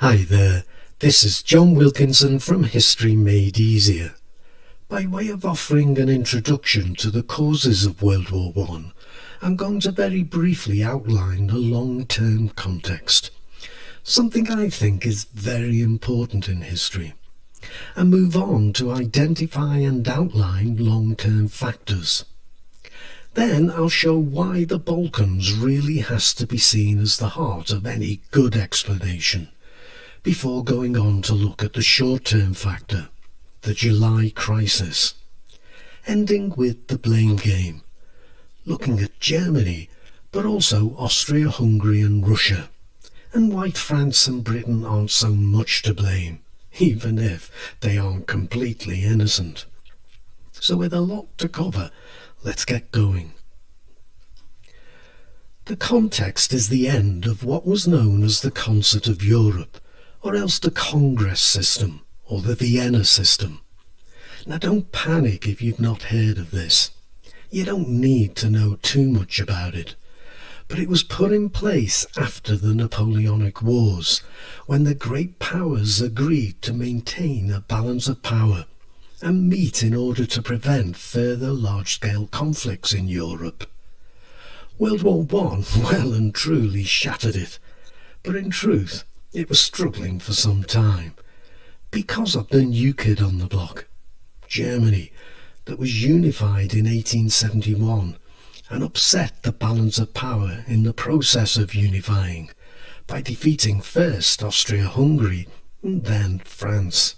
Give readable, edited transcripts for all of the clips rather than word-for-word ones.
Hi there, this is John Wilkinson from History Made Easier. By way of offering an introduction to the causes of World War I, I'm going to very briefly outline the long-term context, something I think is very important in history, and move on to identify and outline long-term factors. Then I'll show why the Balkans really has to be seen as the heart of any good explanation, before going on to look at the short-term factor, the July crisis, ending with the blame game, looking at Germany, but also Austria, Hungary and Russia, and why France and Britain aren't so much to blame, even if they aren't completely innocent. So with a lot to cover, let's get going. The context is the end of what was known as the Concert of Europe, or else the Congress system, or the Vienna system. Now don't panic if you've not heard of this. You don't need to know too much about it. But it was put in place after the Napoleonic Wars, when the great powers agreed to maintain a balance of power and meet in order to prevent further large-scale conflicts in Europe. World War I well and truly shattered it, but in truth it was struggling for some time, because of the new kid on the block, Germany, that was unified in 1871 and upset the balance of power in the process of unifying by defeating first Austria-Hungary and then France.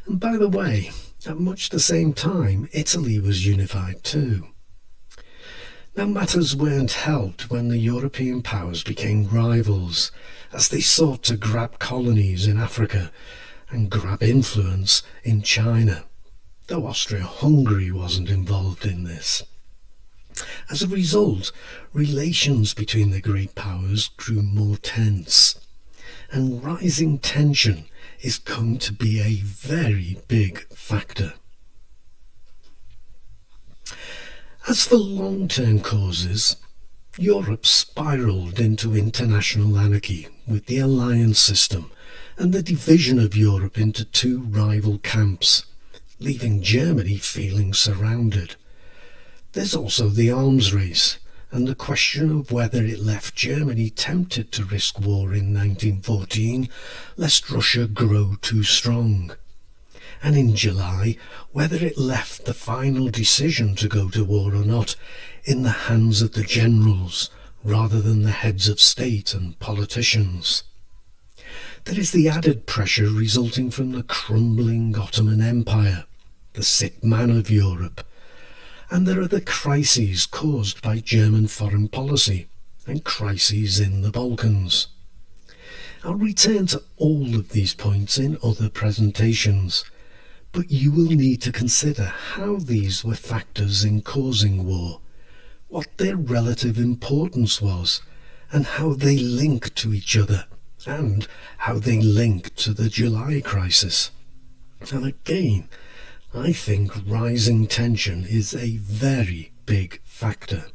And by the way, at much the same time, Italy was unified too. Now matters weren't helped when the European powers became rivals, as they sought to grab colonies in Africa and grab influence in China, though Austria-Hungary wasn't involved in this. As a result, relations between the great powers grew more tense, and rising tension is going to be a very big factor. As for long-term causes, Europe spiralled into international anarchy with the alliance system and the division of Europe into two rival camps, leaving Germany feeling surrounded. There's also the arms race and the question of whether it left Germany tempted to risk war in 1914 lest Russia grow too strong, and in July whether it left the final decision to go to war or not in the hands of the generals rather than the heads of state and politicians. There is the added pressure resulting from the crumbling Ottoman Empire, the sick man of Europe, and there are the crises caused by German foreign policy and crises in the Balkans. I'll return to all of these points in other presentations, but you will need to consider how these were factors in causing war, what their relative importance was, and how they link to each other, and how they link to the July crisis. And again, I think rising tension is a very big factor.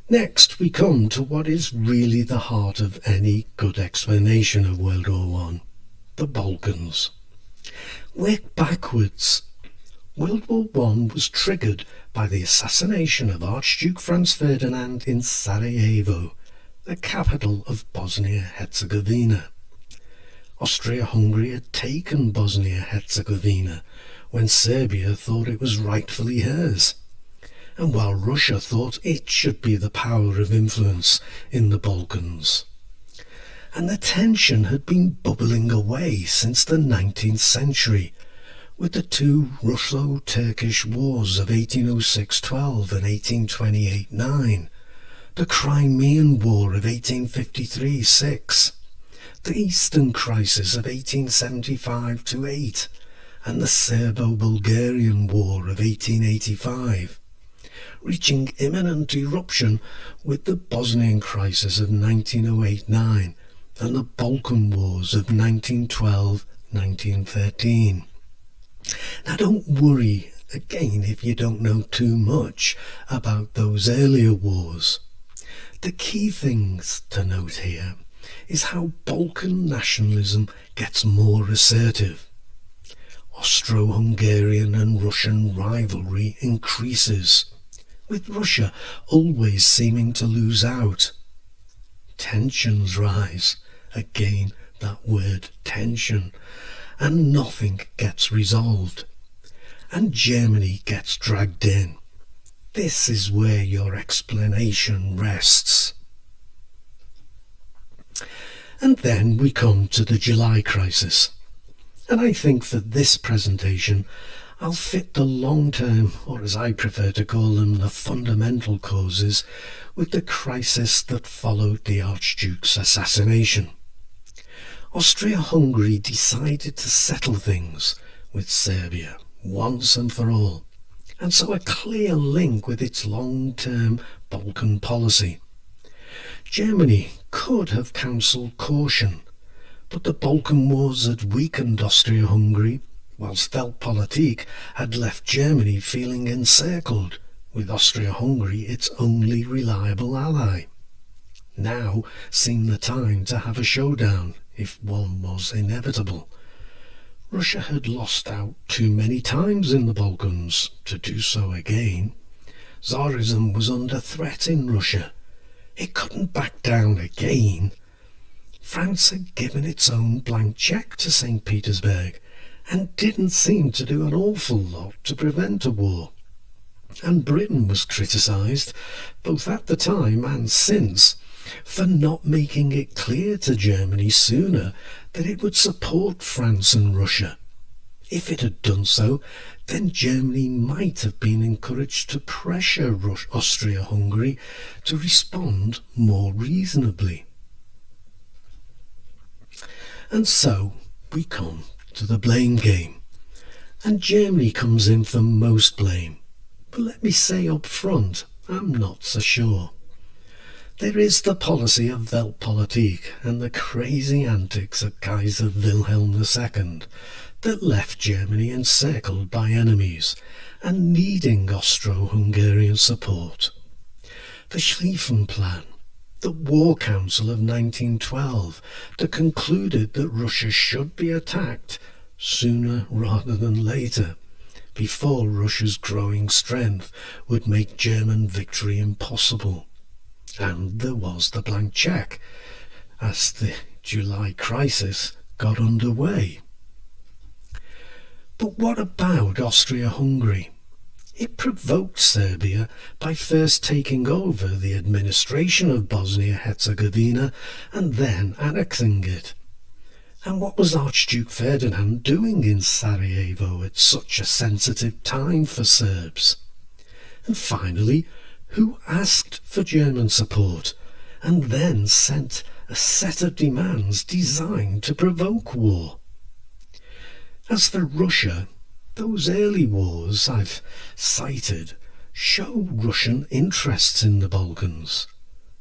Next, we come to what is really the heart of any good explanation of World War I, the Balkans. Work backwards. World War I was triggered by the assassination of Archduke Franz Ferdinand in Sarajevo, the capital of Bosnia-Herzegovina. Austria-Hungary had taken Bosnia-Herzegovina when Serbia thought it was rightfully hers, and while Russia thought it should be the power of influence in the Balkans. And the tension had been bubbling away since the 19th century, with the two Russo-Turkish wars of 1806-12 and 1828-9, the Crimean War of 1853-6, the Eastern Crisis of 1875-8, and the Serbo-Bulgarian War of 1885, reaching imminent eruption with the Bosnian Crisis of 1908-9 and the Balkan Wars of 1912-1913. Now don't worry again if you don't know too much about those earlier wars. The key things to note here is how Balkan nationalism gets more assertive. Austro-Hungarian and Russian rivalry increases, with Russia always seeming to lose out. Tensions rise, again that word tension, and nothing gets resolved. And Germany gets dragged in. This is where your explanation rests. And then we come to the July crisis. And I think for this presentation, I'll fit the long-term, or as I prefer to call them, the fundamental causes, with the crisis that followed the Archduke's assassination. Austria-Hungary decided to settle things with Serbia once and for all, and so a clear link with its long-term Balkan policy. Germany could have counselled caution, but the Balkan Wars had weakened Austria-Hungary, whilst Weltpolitik had left Germany feeling encircled, with Austria-Hungary its only reliable ally. Now seemed the time to have a showdown, if one was inevitable. Russia had lost out too many times in the Balkans to do so again. Tsarism was under threat in Russia. It couldn't back down again. France had given its own blank cheque to St. Petersburg and didn't seem to do an awful lot to prevent a war. And Britain was criticised, both at the time and since, for not making it clear to Germany sooner that it would support France and Russia. If it had done so, then Germany might have been encouraged to pressure Austria-Hungary to respond more reasonably. And so we come to the blame game, and Germany comes in for most blame. But let me say up front, I'm not so sure. There is the policy of Weltpolitik and the crazy antics of Kaiser Wilhelm II that left Germany encircled by enemies and needing Austro-Hungarian support. The Schlieffen Plan, the War Council of 1912 that concluded that Russia should be attacked sooner rather than later, before Russia's growing strength would make German victory impossible. And there was the blank cheque as the July crisis got underway. But what about Austria-Hungary? It provoked Serbia by first taking over the administration of Bosnia-Herzegovina and then annexing it. And what was Archduke Ferdinand doing in Sarajevo at such a sensitive time for Serbs? And finally, who asked for German support and then sent a set of demands designed to provoke war? As for Russia, those early wars I've cited show Russian interests in the Balkans.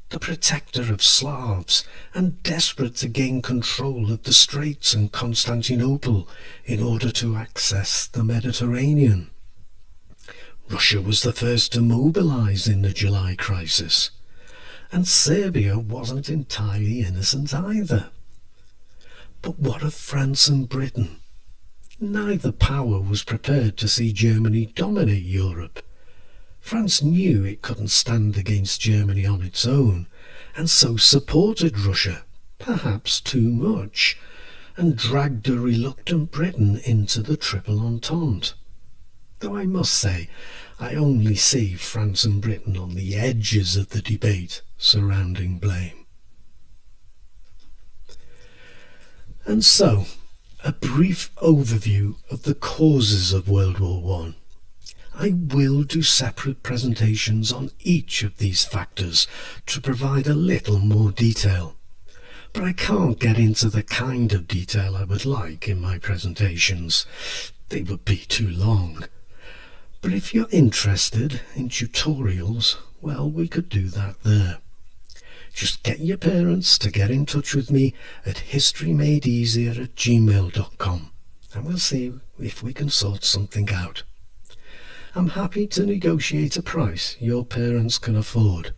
The protector of Slavs and desperate to gain control of the Straits and Constantinople in order to access the Mediterranean. Russia was the first to mobilise in the July crisis, and Serbia wasn't entirely innocent either. But what of France and Britain? Neither power was prepared to see Germany dominate Europe. France knew it couldn't stand against Germany on its own, and so supported Russia, perhaps too much, and dragged a reluctant Britain into the Triple Entente. Though I must say, I only see France and Britain on the edges of the debate surrounding blame. And so, a brief overview of the causes of World War I. I will do separate presentations on each of these factors to provide a little more detail, but I can't get into the kind of detail I would like in my presentations. They would be too long. But if you're interested in tutorials, well, we could do that there. Just get your parents to get in touch with me at historymadeeasier@gmail.com and we'll see if we can sort something out. I'm happy to negotiate a price your parents can afford.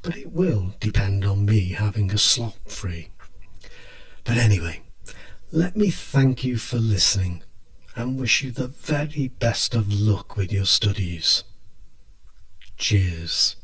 but it will depend on me having a slot free. But anyway, let me thank you for listening and wish you the very best of luck with your studies. Cheers.